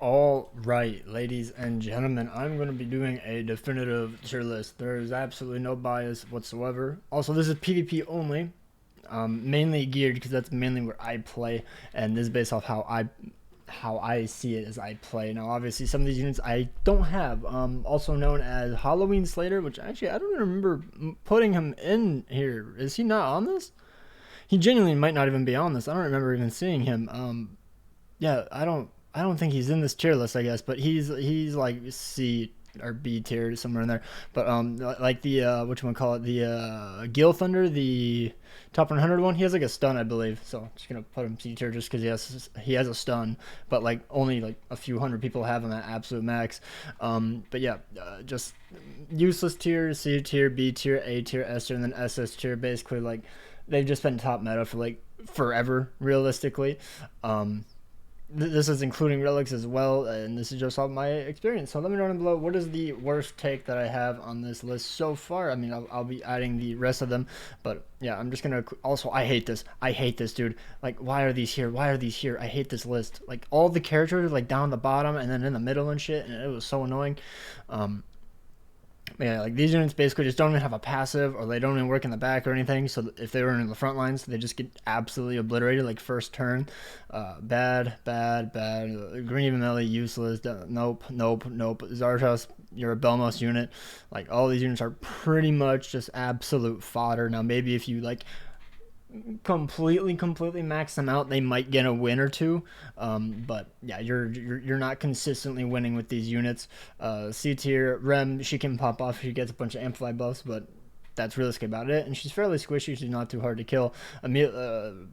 All right, ladies and gentlemen, I'm going to be doing a definitive tier list. There is absolutely no bias whatsoever. Also, this is PvP only, mainly geared because that's mainly where I play, and this is based off how I see it as I play. Now, obviously, some of these units I don't have. Also known as Halloween Slater, which actually I don't even remember putting him in here. Is he not on this? He genuinely might not even be on this. I don't remember even seeing him. Yeah, I don't think he's in this tier list, I guess, but he's like C or B tier somewhere in there. But like the call it, the Gil Thunder, the top 100 one, he has like a stun, I believe. So I'm just gonna put him C tier just because he has a stun, but like only like a few hundred people have him at absolute max. But yeah, just useless tier, C tier, B tier, A tier, S tier, and then SS tier. Basically, like they've just been top meta for like forever, realistically. Um, this is including relics as well, and this is just all my experience. So let me know down below, what is the worst take that I have on this list so far. I mean, I'll be adding the rest of them, but yeah, I'm just gonna also, I hate this, dude. Like, why are these here? Why are these here? I hate this list. Like, all the characters are like down the bottom and then in the middle and shit, and it was so annoying. um yeah, like these units basically just don't even have a passive, or they don't even work in the back or anything. So if they were in the front lines, they just get absolutely obliterated like first turn. Bad, bad, bad. Green Emil, useless. Nope, nope, nope. Zartos, you're a Belmos unit. Like all these units are pretty much just absolute fodder. Now maybe if you like completely max them out, they might get a win or two. But yeah, you're not consistently winning with these units. C tier Rem, she can pop off if she gets a bunch of amplify buffs, but that's realistic about it. And she's fairly squishy. She's not too hard to kill. Amelia,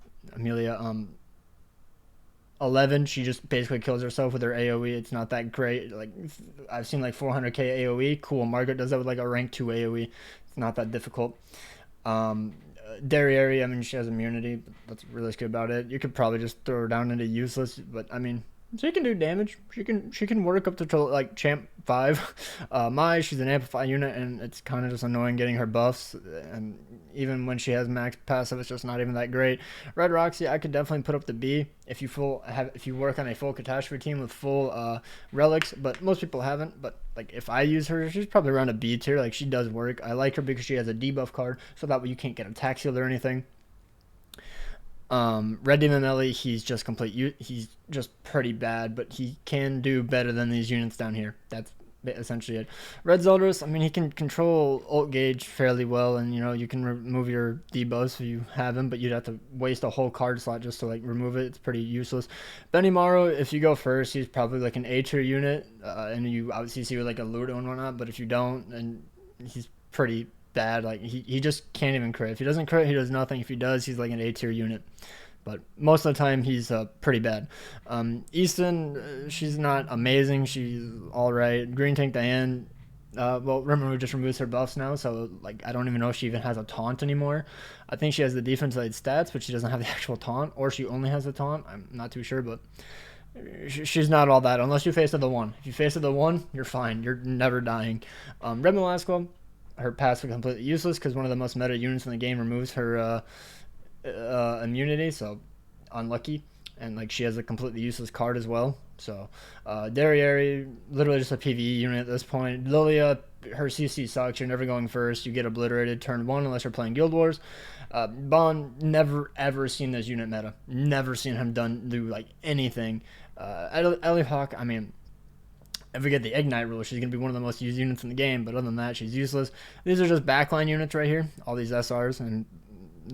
11, she just basically kills herself with her AoE. It's not that great. Like I've seen like 400k AoE. Cool. Margaret does that with like a rank 2 AoE. It's not that difficult. um Derriere, I mean, she has immunity, but that's really good about it. You could probably just throw her down into useless, but I mean, she can do damage. She can work up to like champ 5. She's an amplify unit, and it's kind of just annoying getting her buffs. And even when she has max passive, it's just not even that great. Red Roxy, I could definitely put up the B if you work on a full catastrophe team with full relics, but most people haven't. But like if I use her, she's probably around a B tier. Like she does work. I like her because she has a debuff card, so that way you can't get attack sealed or anything. Red Demon Ellie, he's just he's just pretty bad, but he can do better than these units down here. That's essentially it. Red Zeldris, I mean, he can control ult gauge fairly well, and you know you can remove your debuffs if you have him, but you'd have to waste a whole card slot just to like remove it. It's pretty useless. Benny Morrow, if you go first, he's probably like an A tier unit, and you obviously see with like a Ludo and whatnot. But if you don't, and he's pretty bad. Like he just can't even crit. If he doesn't crit, he does nothing. If he does, he's like an A tier unit. But most of the time, he's pretty bad. Easton, she's not amazing. She's all right. Green Tank Diane. Well, Rimro just removes her buffs now, so like I don't even know if she even has a taunt anymore. I think she has the defense side stats, but she doesn't have the actual taunt, or she only has the taunt. I'm not too sure, but she's not all that unless you face her the one. If you face her the one, you're fine. You're never dying. Red Molaska, her passive completely useless because one of the most meta units in the game removes her immunity, so unlucky. And like she has a completely useless card as well. So Derriere, literally just a PvE unit at this point. Lilia, her CC sucks. You're never going first. You get obliterated turn 1 unless you're playing Guild Wars. Bond, never ever seen this unit meta. Never seen him do like anything. Ellie Hawk, I mean, if we get the Ignite rule, she's going to be one of the most used units in the game, but other than that, she's useless. These are just backline units right here, all these SRs and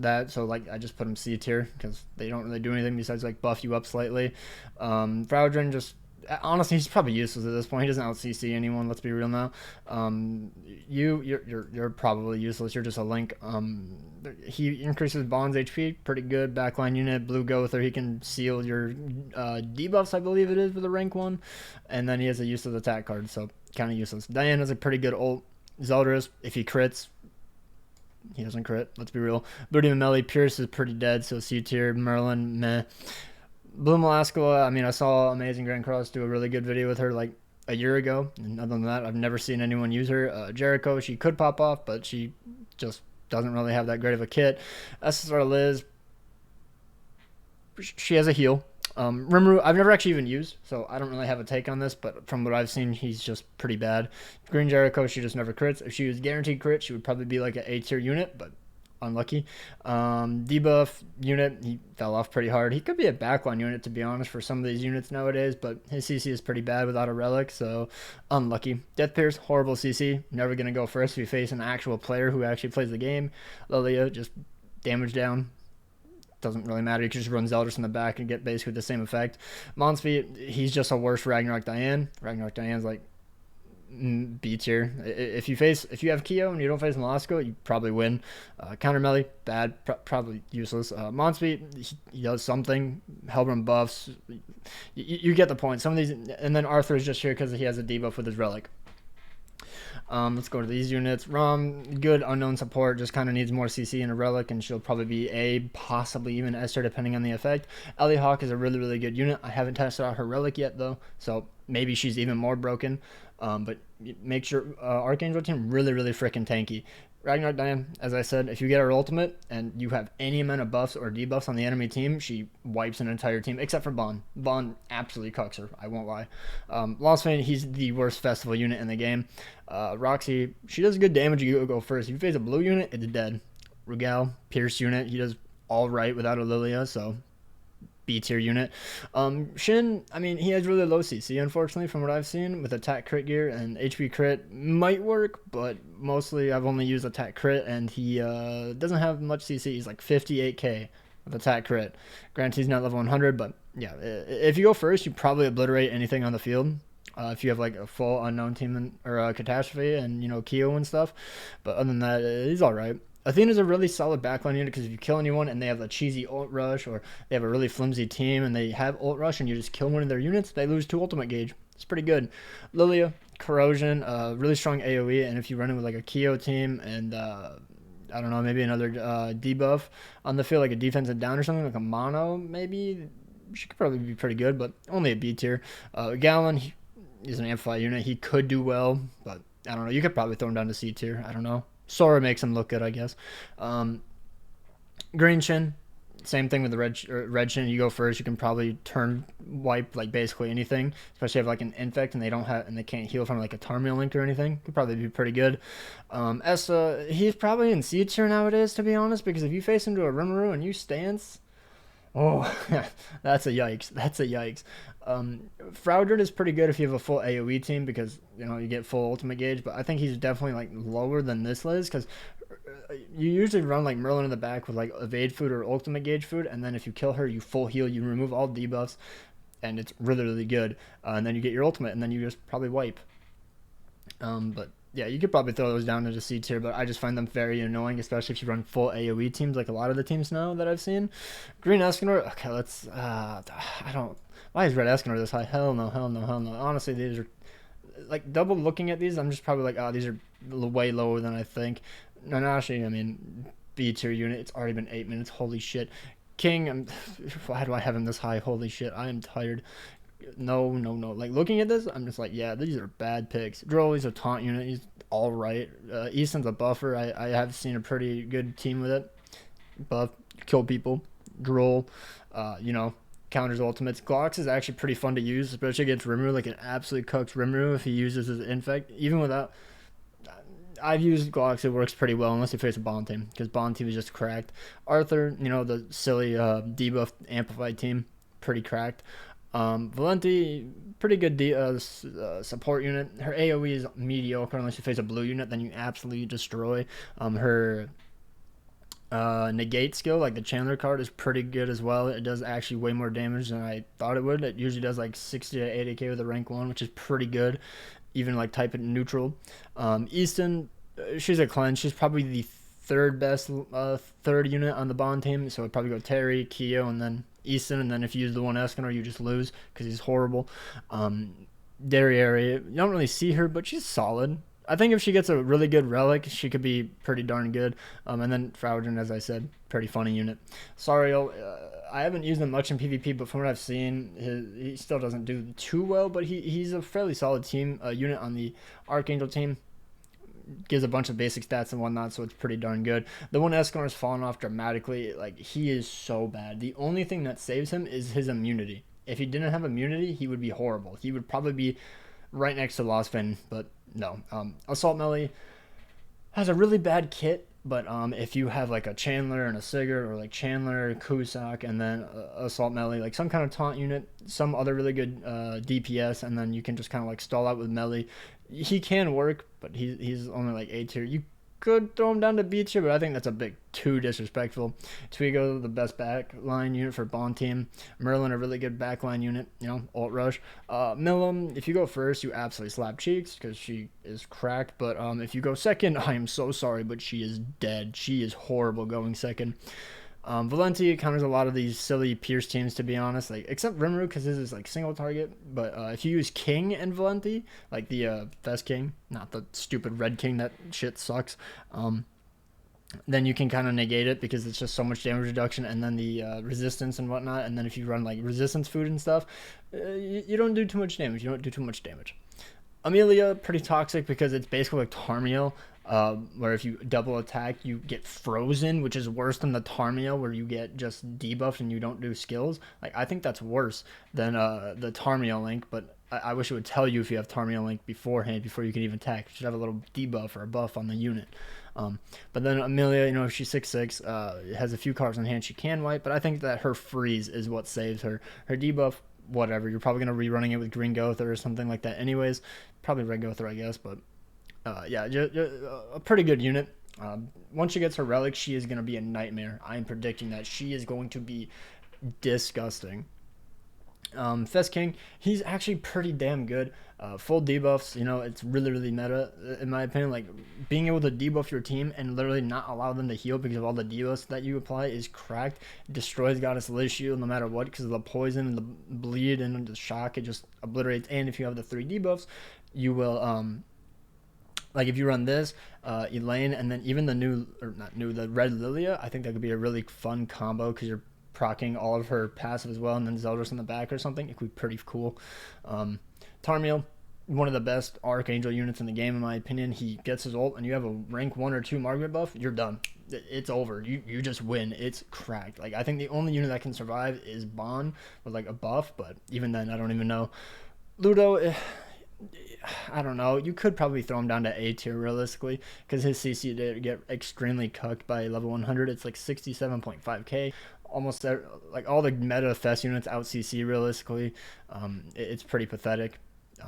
that, so like I just put them C tier because they don't really do anything besides like buff you up slightly. Fraudulent, just honestly, he's probably useless at this point. He doesn't out CC anyone, let's be real now. You're probably useless. You're just a link. He increases Bond's HP, pretty good backline unit. Blue Gother, he can seal your debuffs, I believe it is, with a rank 1, and then he has a useless attack card, so kind of useless. Diane has a pretty good ult. Zeldris, if he crits, he doesn't crit, let's be real. Booty Amelia, Pierce is pretty dead, so C tier. Merlin, meh. Blue Molaska, I mean, I saw Amazing Grand Cross do a really good video with her like a year ago, and other than that, I've never seen anyone use her. Jericho, she could pop off, but she just doesn't really have that great of a kit. SSR Liz, she has a heal. Rimro, I've never actually even used, so I don't really have a take on this, but from what I've seen, he's just pretty bad. Green Jericho, she just never crits. If she was guaranteed crit, she would probably be like an A tier unit, but unlucky. Debuff unit, he fell off pretty hard. He could be a backline unit, to be honest, for some of these units nowadays, but his CC is pretty bad without a relic, so unlucky. Death Pierce, horrible CC. Never going to go first if you face an actual player who actually plays the game. Lilia, just damage down. Doesn't really matter. You can just run Zelda from the back and get basically the same effect. Monspeed, he's just a worse Ragnarok Diane. Ragnarok Diane's like B tier. If you have Kyo and you don't face Molaska, you probably win. Counter melee, bad, probably useless. Monspeed, he does something. Hellbrim buffs. You get the point. Some of these, and then Arthur is just here because he has a debuff with his relic. Let's go to these units. Rom, good unknown support, just kind of needs more CC and a relic, and she'll probably be A, possibly even S tier depending on the effect. Ellie Hawk is a really, really good unit. I haven't tested out her relic yet though, so maybe she's even more broken. But make sure Archangel team really, really freaking tanky. Ragnarok Diane, as I said, if you get her ultimate and you have any amount of buffs or debuffs on the enemy team, she wipes an entire team, except for Bond. Bond absolutely cucks her, I won't lie. Lost Fane, he's the worst festival unit in the game. Roxy, she does good damage, you go first. If you face a blue unit, it's dead. Rugal, Pierce unit, he does all right without a Lilia, so B tier unit. Shin, I mean, he has really low CC, unfortunately, from what I've seen, with attack crit gear, and HP crit might work, but mostly I've only used attack crit, and he doesn't have much CC. He's like 58k with attack crit. Granted, he's not level 100, but yeah, if you go first, you probably obliterate anything on the field. If you have like a full unknown team or a catastrophe and, you know, Kyo and stuff. But other than that, he's all right. Athena's a really solid backline unit because if you kill anyone and they have a cheesy ult rush, or they have a really flimsy team and they have ult rush and you just kill one of their units, they lose 2 ultimate gauge. It's pretty good. Lilia, Corrosion, really strong AoE, and if you run it with like a Kyo team and I don't know, maybe another debuff on the field, like a defensive down or something, like a mono, maybe she could probably be pretty good, but only a B tier. Gallon, he's an amplified unit. He could do well, but I don't know. You could probably throw him down to C tier. I don't know. Sora makes him look good, I guess. Green Shin, same thing with the red Shin. You go first, you can probably wipe like basically anything, especially if like an infect and they can't heal from like a Tarmil link or anything. Could probably be pretty good. Essa, he's probably in C tier nowadays, to be honest, because if you face into a Rimro and you stance, oh, that's a yikes. That's a yikes. Fraudulent is pretty good if you have a full AoE team because, you know, you get full ultimate gauge, but I think he's definitely like lower than this is because you usually run like Merlin in the back with like evade food or ultimate gauge food, and then if you kill her, you full heal, you remove all debuffs, and it's really, really good. And then you get your ultimate, and then you just probably wipe. But yeah, you could probably throw those down into C tier, but I just find them very annoying, especially if you run full AoE teams like a lot of the teams now that I've seen. Green Escanor, okay, let's, I don't, why is Red Escanor this high? Hell no, hell no, hell no. Honestly, these are, like, double looking at these, I'm just probably like, oh, these are way lower than I think. Nanashi, I mean, B tier unit, it's already been 8 minutes, holy shit. King, why do I have him this high? Holy shit, I am tired. No. Like, looking at this, I'm just like, yeah, these are bad picks. Drolly's a taunt unit. He's all right. Easton's a buffer. I have seen a pretty good team with it. Buff, kill people. Droll, you know, counters ultimates. Glox is actually pretty fun to use, especially against Rimro. Like, it absolutely cooks Rimro if he uses his infect. Even without... I've used Glox, it works pretty well unless you face a Bond team, because Bond team is just cracked. Arthur, you know, the silly debuff amplified team, pretty cracked. Valenti, pretty good support unit. Her AoE is mediocre unless you face a blue unit, then you absolutely destroy. Her negate skill, like the Chandler card, is pretty good as well. It does actually way more damage than I thought it would. It usually does like 60 to 80k with a rank 1, which is pretty good, even like type it neutral. Easton, she's a cleanse. She's probably the third best third unit on the Bond team, so I'd probably go Terry, Kyo, and then Easton, and then if you use the one Escanor, you just lose because he's horrible. Derriere, you don't really see her, but she's solid. I think if she gets a really good relic, she could be pretty darn good. And then Fraudulent, as I said, pretty funny unit. Sariel, I haven't used him much in PvP, but from what I've seen, he still doesn't do too well, but he's a fairly solid team unit on the Archangel team. gives a bunch of basic stats and whatnot, so it's pretty darn good. The one Escanor's fallen off dramatically. Like, he is so bad. The only thing that saves him is his immunity. If he didn't have immunity, he would be horrible. He would probably be right next to Lostfin, but no. Assault Melee has a really bad kit, but if you have like a Chandler and a Sigurd, or like Chandler, Kusak, and then Assault Melee, like some kind of taunt unit, some other really good DPS, and then you can just kind of like stall out with Melee. He can work, but he's only like A tier. You could throw him down to B tier, but I think that's a bit too disrespectful. Twigo, the best backline unit for Bond team. Merlin, a really good backline unit, you know, ult rush. Milim, if you go first, you absolutely slap cheeks because she is cracked. But if you go second, I am so sorry, but she is dead. She is horrible going second. Valenti counters a lot of these silly Pierce teams, to be honest, like except Rimro because this is like single target. But if you use King and Valenti, like the Fest King, not the stupid Red King, that shit sucks. Then you can kind of negate it because it's just so much damage reduction, and then the resistance and whatnot. And then if you run like resistance food and stuff, you don't do too much damage. You don't do too much damage. Amelia, pretty toxic because it's basically like Tarmio. Where if you double attack, you get frozen, which is worse than the Tarmio, where you get just debuffed and you don't do skills. Like, I think that's worse than the Tarmio link, but I wish it would tell you if you have Tarmio link beforehand, before you can even attack. You should have a little debuff or a buff on the unit. But then Amelia, you know, if she's 6'6", has a few cards on hand she can wipe, but I think that her freeze is what saves her. Her debuff, whatever. You're probably going to be running it with Green Gother or something like that anyways. Probably Red Gother, I guess, but yeah, a pretty good unit. Once she gets her relic, she is going to be a nightmare. I'm predicting that she is going to be disgusting. Fest King, he's actually pretty damn good. Full debuffs, you know, it's really, really meta, in my opinion. Like, being able to debuff your team and literally not allow them to heal because of all the debuffs that you apply is cracked. Destroys Goddess Liz shield no matter what, because of the poison and the bleed and the shock. It just obliterates. And if you have the 3 debuffs, you will like if you run this, Elaine, and then even the red Lilia, I think that could be a really fun combo because you're proccing all of her passive as well, and then Zelda's in the back or something. It could be pretty cool. Tarmil, one of the best Archangel units in the game, in my opinion. He gets his ult, and you have a rank 1 or 2 Margaret buff, you're done. It's over. You just win. It's cracked. Like, I think the only unit that can survive is Bond with like a buff, but even then, I don't even know. Ludo, I don't know. You could probably throw him down to A tier realistically because his CC did get extremely cucked by level 100. It's like 67.5k. Almost like all the meta fest units out CC realistically. It's pretty pathetic.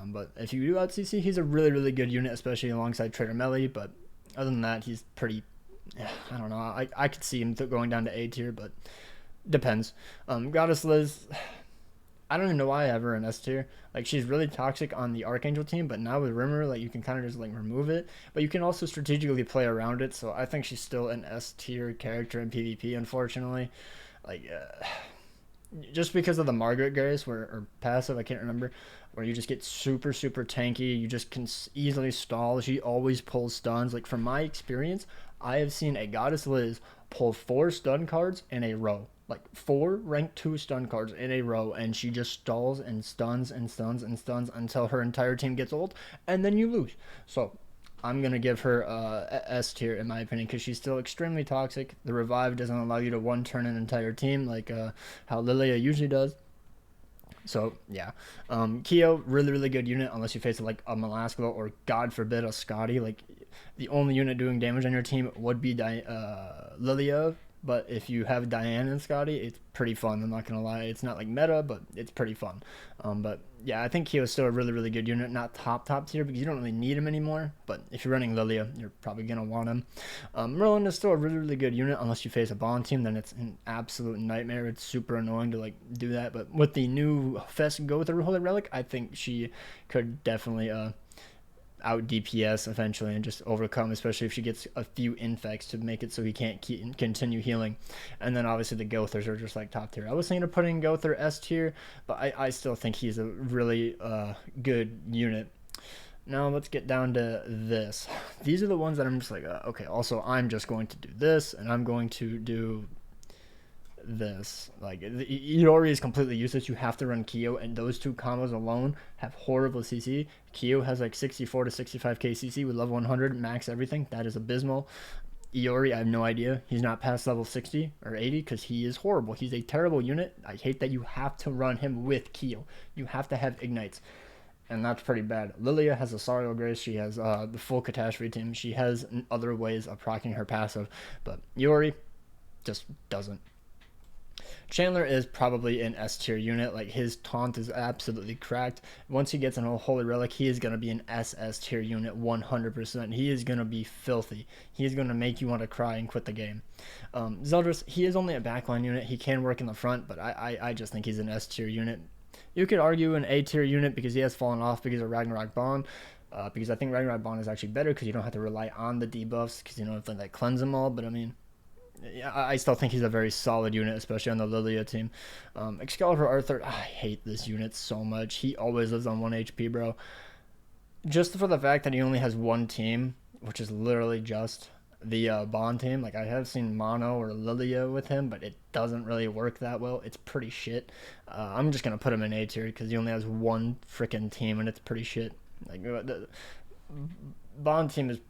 But if you do out CC, he's a really, really good unit, especially alongside Trader Melee. But other than that, he's pretty. I don't know. I could see him going down to A tier, but depends. Goddess Liz, I don't even know why I have her in S tier. Like, she's really toxic on the Archangel team, but now with Rimro, like, you can kind of just like remove it, but you can also strategically play around it. So I think she's still an S tier character in PvP, unfortunately. Like, just because of the Margaret Grace or passive, I can't remember, where you just get super, super tanky. You just can easily stall. She always pulls stuns. Like, from my experience, I have seen a Goddess Liz pull 4 stun cards in a row. Like 4 rank 2 stun cards in a row, and she just stalls and stuns and stuns and stuns until her entire team gets ult, and then you lose. So I'm going to give her S tier, in my opinion, because she's still extremely toxic. The revive doesn't allow you to one-turn an entire team like how Lilia usually does. So, yeah. Kyo, really, really good unit, unless you face like a Molaska or, God forbid, a Scotty. Like, the only unit doing damage on your team would be Lilia. But if you have Diane and Scotty, it's pretty fun. I'm not going to lie. It's not like meta, but it's pretty fun. But yeah, I think Kyo is still a really, really good unit. Not top tier because you don't really need him anymore. But if you're running Lilia, you're probably going to want him. Merlin is still a really, really good unit unless you face a Bond team. Then it's an absolute nightmare. It's super annoying to like do that. But with the new Fest Gother Holy Relic, I think she could definitely out DPS eventually and just overcome, especially if she gets a few infects to make it so he can't continue healing. And then obviously the Gothers are just like top tier. I was thinking of putting Gother S tier, but I still think he's a really good unit. Now let's get down to this. These are the ones that I'm just like, okay, also I'm just going to do this, and I'm going to do this. Like, Iori is completely useless. You have to run Kyo, and those two combos alone have horrible CC. Kyo has like 64 to 65k CC with level 100 max everything. That is abysmal. Iori, I have no idea. He's not past level 60 or 80 because he is horrible. He's a terrible unit. I hate that you have to run him with Kyo. You have to have ignites, and that's pretty bad. Lilia has a Sorrow Grace. She has the full Catastrophe team. She has other ways of proccing her passive, but Iori just doesn't. Chandler is probably an S tier unit. Like, his taunt is absolutely cracked. Once he gets an Holy Relic, he is going to be an SS tier unit 100%. He is going to be filthy. He is going to make you want to cry and quit the game. Zeldris, he is only a backline unit. He can work in the front, but I just think he's an S tier unit. You could argue an A tier unit because he has fallen off because of Ragnarok Bond. Because I think Ragnarok Bond is actually better because you don't have to rely on the debuffs because you don't have to like cleanse them all. But I mean, I still think he's a very solid unit, especially on the Lilia team. Excalibur Arthur, I hate this unit so much. He always lives on 1 HP, bro. Just for the fact that he only has one team, which is literally just the Bond team. Like, I have seen Mono or Lilia with him, but it doesn't really work that well. It's pretty shit. I'm just going to put him in A tier because he only has one freaking team, and it's pretty shit. Like, the Bond team is...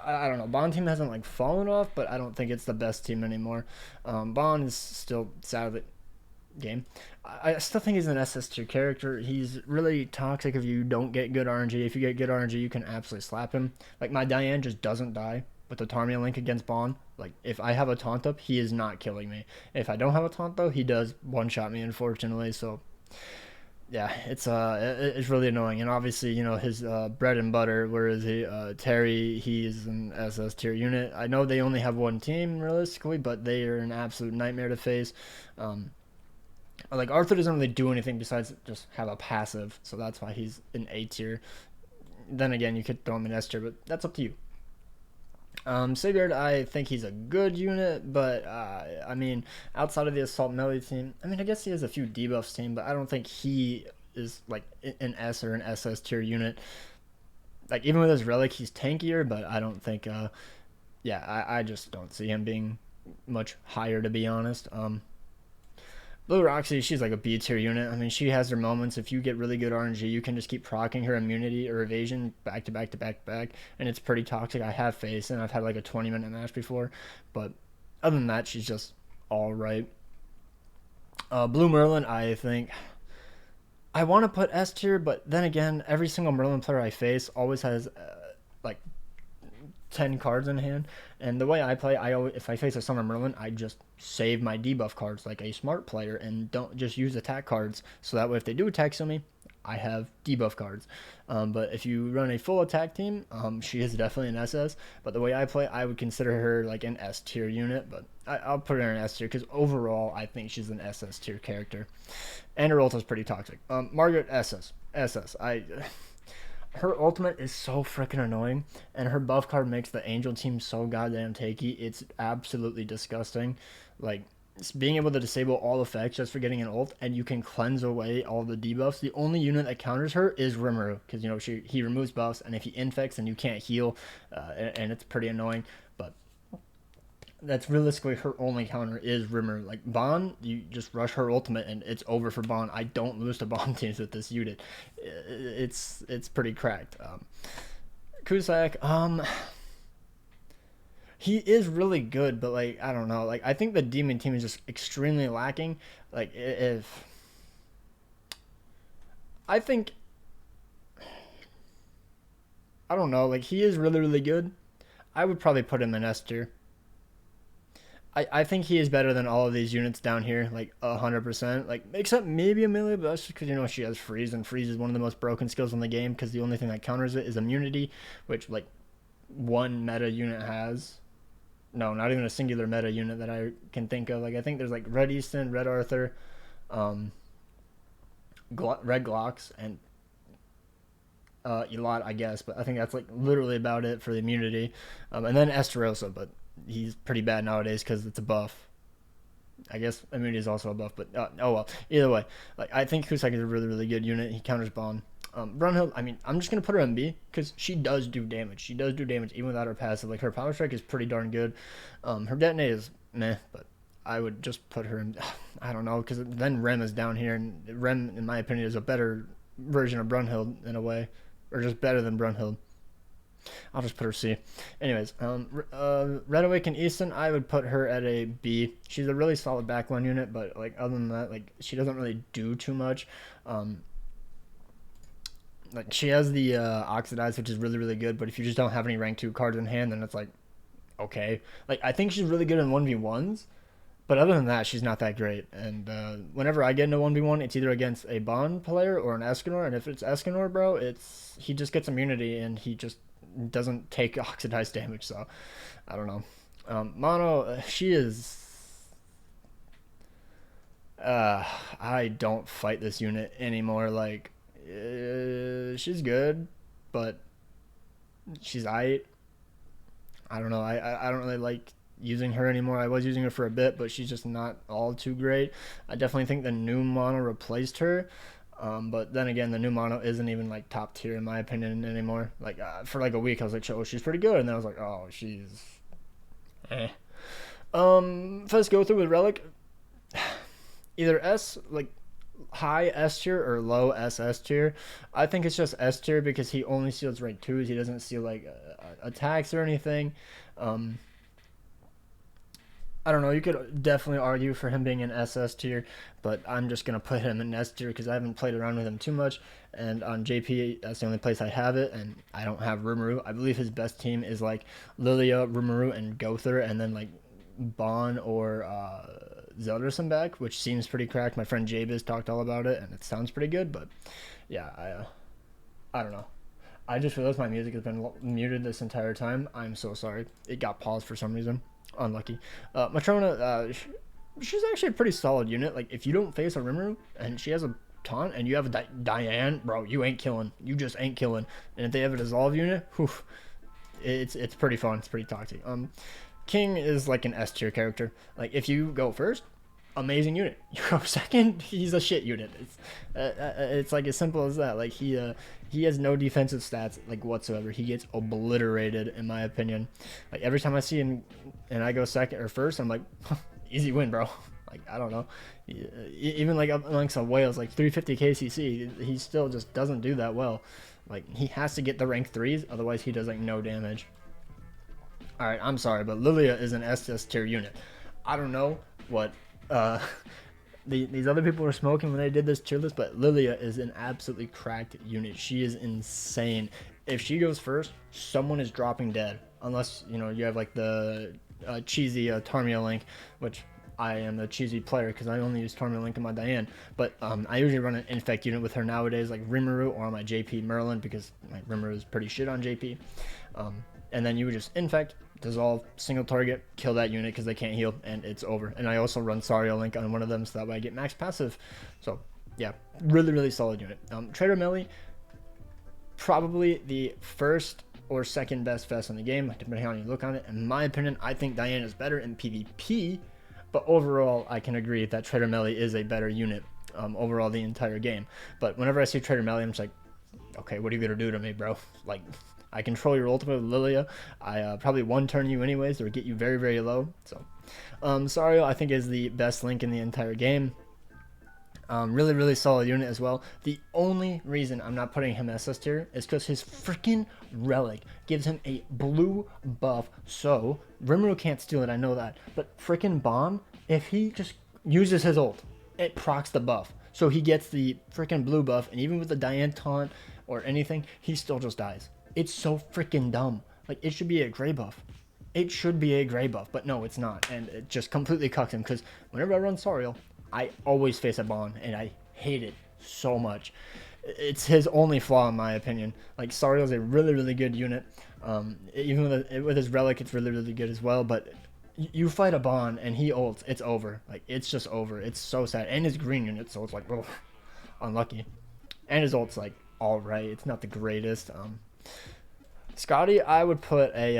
I don't know. Bond team hasn't like fallen off, but I don't think it's the best team anymore. Bond is still sadly game. I still think he's an SS tier character. He's really toxic if you don't get good RNG. If you get good RNG, you can absolutely slap him. Like, my Diane just doesn't die with the Tarmio link against Bond. Like, if I have a taunt up, he is not killing me. If I don't have a taunt though, he does one-shot me, unfortunately. So yeah, it's really annoying. And obviously, you know, his bread and butter, where is he? Terry, he's an SS tier unit. I know they only have one team realistically, but they are an absolute nightmare to face. Like, Arthur doesn't really do anything besides just have a passive, so that's why he's an A tier. Then again, you could throw him in S tier, but that's up to you. Sigurd, I think he's a good unit, but I mean, outside of the Assault Melee team, I mean, I guess he has a few debuffs team, but I don't think he is like an S or an SS tier unit. Like, even with his Relic, he's tankier, but I don't think, yeah, I just don't see him being much higher, to be honest. Blue Roxy, she's like a B tier unit. I mean, she has her moments. If you get really good RNG, you can just keep proccing her immunity or evasion back to back to back to back, and it's pretty toxic. I have faced, and I've had like a 20-minute match before, but other than that, she's just all right. Blue Merlin, I think I want to put S tier, but then again, every single Merlin player I face always has like 10 cards in hand, and the way I play, if I face a Summer Merlin, I just save my debuff cards like a smart player and don't just use attack cards, so that way if they do attack me, I have debuff cards. But if you run a full attack team, she is definitely an SS, but the way I play, I would consider her like an S tier unit, but I'll put her in S tier because overall I think she's an SS tier character, and her ult is pretty toxic. Margaret, SS. Her ultimate is so freaking annoying, and her buff card makes the Angel team so goddamn takey. It's absolutely disgusting. Like, being able to disable all effects just for getting an ult, and you can cleanse away all the debuffs. The only unit that counters her is Rimro, because, you know, he removes buffs, and if he infects, then you can't heal, and it's pretty annoying. But that's realistically her only counter is Rimmer. Like, Bond, you just rush her ultimate and it's over for Bond. I don't lose to Bond teams with this unit. It's pretty cracked. Kusak, he is really good, but like, I don't know. Like, I think the demon team is just extremely lacking. Like, if I think, I don't know, like, he is really, really good. I would probably put him in S tier. I think he is better than all of these units down here, like 100%. Like, except maybe Amelia, but that's just because, you know, she has freeze, and freeze is one of the most broken skills in the game because the only thing that counters it is immunity, which like one meta unit has. No, not even a singular meta unit that I can think of. Like, I think there's like Red Easton, Red Arthur, Red Glocks, and Elot, I guess, but I think that's like literally about it for the immunity. And then Esterosa, but he's pretty bad nowadays because it's a buff. I guess immunity is also a buff, but oh well. Either way, like, I think Kusak is a really, really good unit. He counters Bond. Brunhild, I mean, I'm just gonna put her in B because she does do damage. She does do damage even without her passive. Like, her power strike is pretty darn good. Her detonate is meh, but I would just put her in. I don't know, because then Rem is down here, and Rem, in my opinion, is a better version of Brunhild in a way, or just better than Brunhild. I'll just put her C. Anyways, Red Awakened Easton, I would put her at a B. She's a really solid backline unit, but like other than that, like she doesn't really do too much. Like she has the Oxidize, which is really really good, but if you just don't have any rank 2 cards in hand, then it's like okay. Like I think she's really good in 1v1s, but other than that, she's not that great. And whenever I get into 1v1, it's either against a Bond player or an Escanor, and if it's Escanor, bro, he just gets immunity and he just doesn't take oxidized damage. So I don't know. Mono, she is. I don't fight this unit anymore. Like, she's good, but she's I don't know. I don't really like using her anymore. I was using her for a bit, but she's just not all too great. I definitely think the new mono replaced her. But then again, the new mono isn't even like top tier in my opinion anymore. Like for like a week, I was like, oh, she's pretty good, and then I was like, oh, she's eh. Let's go through with Relic. Either S, like high S tier or low SS tier. I think it's just S tier because he only seals rank 2s. He doesn't seal like attacks or anything. I don't know. You could definitely argue for him being an SS tier, but I'm just gonna put him in S tier because I haven't played around with him too much. And on JP, that's the only place I have it, and I don't have Rimro. I believe his best team is like Lilia, Rimro, and Gother, and then like Bond or Zelda some back, which seems pretty cracked. My friend Jabiz talked all about it, and it sounds pretty good. But yeah, I don't know. I just realized my music has been muted this entire time. I'm so sorry. It got paused for some reason. Unlucky. Matrona, she's actually a pretty solid unit. Like, if you don't face a Rimro and she has a taunt and you have a Diane, bro, you ain't killing. You just ain't killing. And if they have a dissolve unit, whew, it's pretty fun. It's pretty toxic. King is like an S tier character. Like, if you go first, amazing unit. You go second, he's a shit unit. It's like as simple as that. Like he has no defensive stats like whatsoever. He gets obliterated in my opinion. Like every time I see him and I go second or first, I'm like, easy win, bro. Like I don't know. Even like up amongst some whales like 350 KCC, he still just doesn't do that well. Like he has to get the rank 3s, otherwise he does like no damage. All right, I'm sorry, but Lilia is an SS tier unit. I don't know what these other people were smoking when they did this tier list, but Lilia is an absolutely cracked unit. She is insane. If she goes first, someone is dropping dead, unless you know you have like the cheesy Tarmio link, which I am a cheesy player because I only use Tarmio link in my Diane. But I usually run an infect unit with her nowadays, like Rimro or on my JP Merlin, because my Rimro is pretty shit on JP. And then you would just infect, dissolve, single target, kill that unit because they can't heal, and it's over. And I also run Sario Link on one of them so that way I get max passive. So yeah, really, really solid unit. Trader Melly, probably the first or second best vest in the game, depending on how you look on it. In my opinion, I think Diane is better in PvP, but overall, I can agree that Trader Melly is a better unit overall the entire game. But whenever I see Trader Melly, I'm just like, okay, what are you gonna do to me, bro? Like, I control your ultimate with Lilia. I probably one turn you anyways or get you very, very low. So, Sario I think is the best link in the entire game. Really, really solid unit as well. The only reason I'm not putting him SS tier is because his freaking Relic gives him a blue buff. So, Rimro can't steal it, I know that. But freaking Bomb, if he just uses his ult, it procs the buff. So he gets the freaking blue buff, and even with the Diane taunt or anything, he still just dies. It's so freaking dumb. Like, it should be a gray buff. It should be a gray buff, but no, it's not. And it just completely cucks him, because whenever I run Sario, I always face a Bond, and I hate it so much. It's his only flaw, in my opinion. Like, Sario is a really, really good unit. Even with his Relic, it's really, really good as well, but you fight a Bond, and he ults, it's over. Like, it's just over. It's so sad. And his green unit, so it's like, oh, unlucky. And his ult's, like, alright. It's not the greatest. Scotty, I would put a,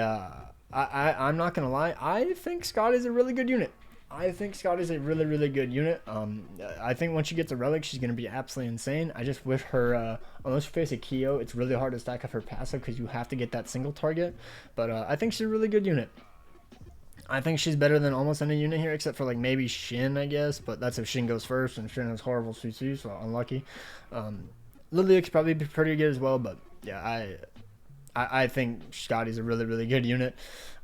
I'm not going to lie, I think Scotty's a really good unit. I think Scotty's a really, really good unit. I think once she gets a Relic, she's going to be absolutely insane. I just wish her, unless you face a Kyo, it's really hard to stack up her passive because you have to get that single target. But I think she's a really good unit. I think she's better than almost any unit here, except for like maybe Shin, I guess. But that's if Shin goes first, and Shin has horrible CC, so unlucky. Lilia could probably be pretty good as well, but yeah, I think Scotty's a really, really good unit.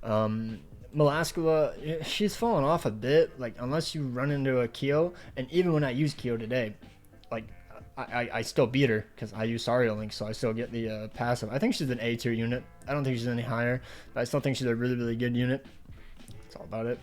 Molaska, she's fallen off a bit, like unless you run into a Kyo, and even when I use Kyo today, like I still beat her because I use Sario Link, so I still get the passive. I think she's an A tier unit. I don't think she's any higher, but I still think she's a really, really good unit. That's all about it.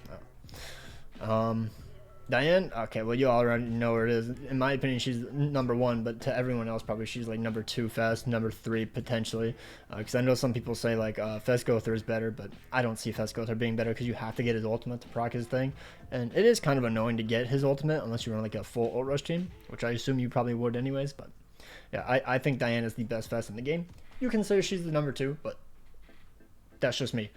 Diane, okay, well, you already know where it is. In my opinion, she's number 1, but to everyone else, probably she's like number 2 fast, number 3 potentially. Because I know some people say like Fesgother is better, but I don't see Fesgother being better because you have to get his ultimate to proc his thing. And it is kind of annoying to get his ultimate unless you run like a full ult rush team, which I assume you probably would anyways. But yeah, I think Diane is the best fast in the game. You can say she's the number 2, but that's just me.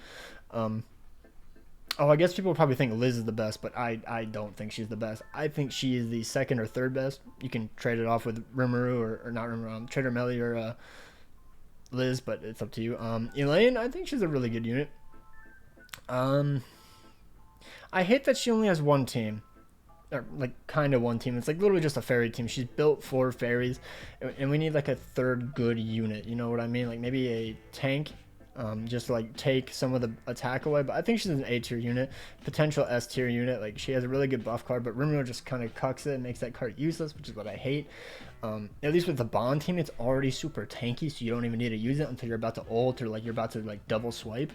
Oh, I guess people probably think Liz is the best, but I don't think she's the best. I think she is the 2nd or 3rd best. You can trade it off with Rimro or not Rimro, trade Amelia or Liz, but it's up to you. Elaine, I think she's a really good unit. I hate that she only has one team. Or like kind of one team. It's like literally just a fairy team. She's built 4 fairies, and we need like a 3rd good unit. You know what I mean? Like maybe a tank. Just to like take some of the attack away, but I think she's an A tier unit, potential S tier unit. Like she has a really good buff card, but Rimro just kind of cucks it and makes that card useless, which is what I hate. At least with the Bond team, it's already super tanky, so you don't even need to use it until you're about to ult or like you're about to like double swipe.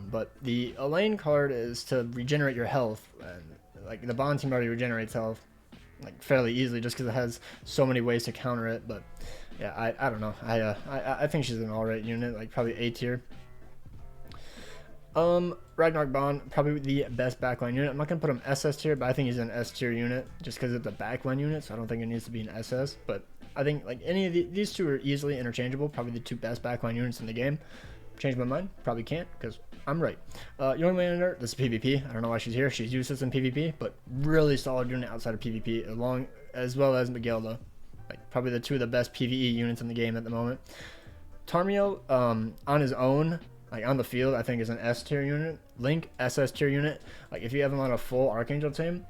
But the Elaine card is to regenerate your health, and like the Bond team already regenerates health like fairly easily just because it has so many ways to counter it. But yeah, I don't know. I think she's an alright unit, like probably A tier. Ragnarok Bond, probably the best backline unit. I'm not gonna put him SS tier, but I think he's an S tier unit just because it's a backline unit, so I don't think it needs to be an SS. But I think like any of these two are easily interchangeable. Probably the 2 best backline units in the game. Change my mind? Probably can't because I'm right. Young Manager, this is PvP. I don't know why she's here. She's useless in PvP, but really solid unit outside of PvP, as well as Miguel. Like probably the 2 of the best PvE units in the game at the moment. Tarmio, on his own, like on the field, I think is an S tier unit. Link, SS tier unit. Like if you have him on a full Archangel team,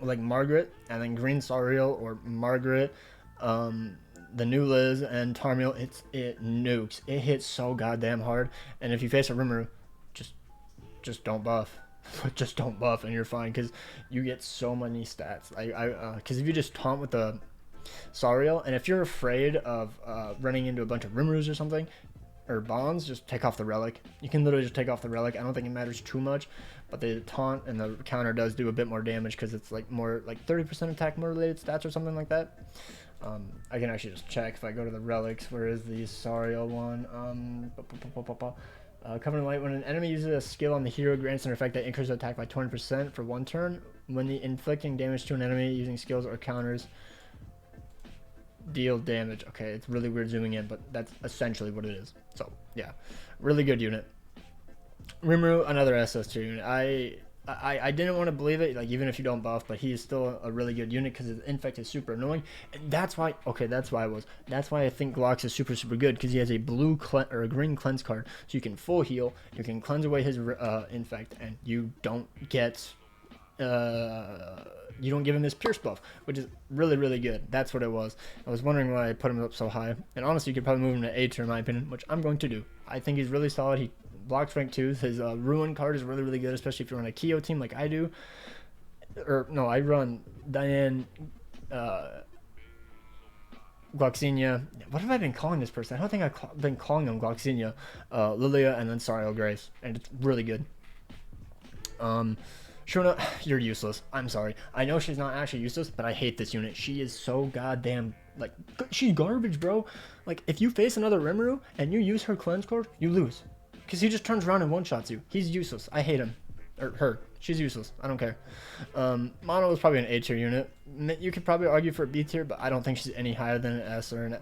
like Margaret and then Green Sariel or Margaret, the new Liz and Tarmil, it nukes. It hits so goddamn hard. And if you face a Rimro, just don't buff. Just don't buff and you're fine because you get so many stats. Because if you just taunt with the Sariel, and if you're afraid of running into a bunch of Rimros or something, or bonds, just take off the Relic. You can literally just take off the Relic. I don't think it matters too much, but the taunt and the counter does do a bit more damage because it's like more like 30% attack more related stats or something like that. I can actually just check if I go to the relics. Where is the Sariel one? Covenant Light. When an enemy uses a skill on the hero, grants an effect that increases attack by 20% for 1 turn. When the inflicting damage to an enemy using skills or counters deal damage. Okay, it's really weird zooming in, but that's essentially what it is. So yeah, really good unit. Rimro, another SS tier unit. I didn't want to believe it, like even if you don't buff, but he is still a really good unit because his infect is super annoying, and that's why. Okay, that's why I think Glox is super good because he has a blue or a green cleanse card, so you can full heal, you can cleanse away his infect, and you don't get you don't give him this pierce buff, which is really good. That's what it was. I was wondering why I put him up so high, and honestly, you could probably move him to A tier in my opinion, which I'm going to do. I think he's really solid. He blocks rank 2. His ruin card is really good, especially if you run a Kyo team like I do. Or no, I run Diane, Gloxinia. What have I been calling this person? I don't think I've been calling him Gloxinia, Lilia, and then Sariel Grace, and it's really good. Shona, you're useless. I'm sorry. I know she's not actually useless, but I hate this unit. She is so goddamn, like, she's garbage, bro. Like, if you face another Rimro and you use her cleanse card, you lose. Because he just turns around and one-shots you. He's useless. I hate him. Or her. She's useless. I don't care. Mono is probably an A tier unit. You could probably argue for a B tier, but I don't think she's any higher than an S or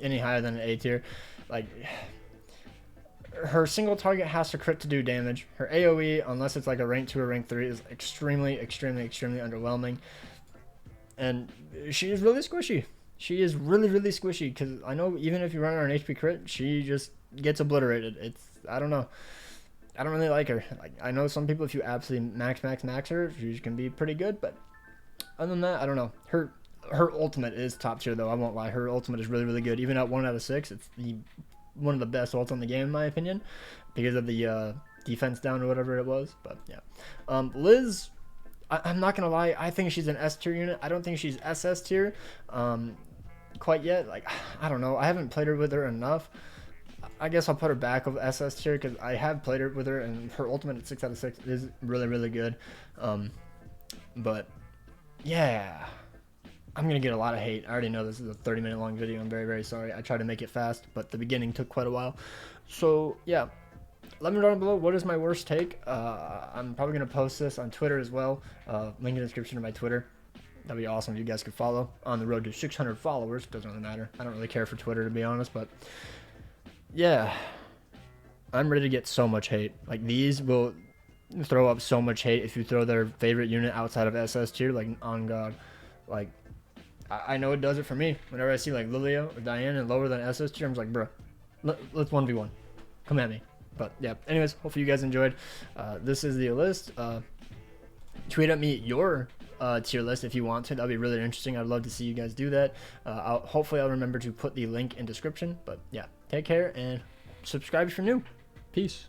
any higher than an A tier. Like, her single target has to crit to do damage. Her AoE, unless it's like a rank 2 or rank 3, is extremely underwhelming. And she is really squishy. She is really squishy, because I know even if you run her an HP crit, she just gets obliterated. I don't know. I don't really like her. Like, I know some people, if you absolutely max her, she can be pretty good, but other than that, I don't know. Her ultimate is top tier, though. I won't lie. Her ultimate is really, really good. Even at 1 out of 6, it's one of the best ults in the game, in my opinion, because of the defense down or whatever it was. But yeah, Liz, I'm not gonna lie. I think she's an S tier unit. I don't think she's SS tier quite yet. Like, I don't know. I haven't played her with her enough. I guess I'll put her back of SS tier because I have played her with her, and her ultimate at 6 out of 6 is really, really good. But yeah, I'm gonna get a lot of hate. I already know this is a 30-minute long video. I'm very, very sorry. I tried to make it fast, but the beginning took quite a while. So yeah, let me know down below what is my worst take. I'm probably gonna post this on Twitter as well. Link in the description to my Twitter. That'd be awesome if you guys could follow. On the road to 600 followers. Doesn't really matter. I don't really care for Twitter, to be honest, but yeah, I'm ready to get so much hate. Like, these will throw up so much hate if you throw their favorite unit outside of SS tier. Like, on God, like, I know it does it for me. Whenever I see like Lilia or Diane and lower than SS tier, I'm just like, bro, let's 1v1. Come at me. But yeah, anyways, hopefully you guys enjoyed. This is the list. Tweet at me your tier list if you want to. That'd be really interesting. I'd love to see you guys do that. Hopefully I'll remember to put the link in description. But yeah, take care and subscribe if you're new. Peace.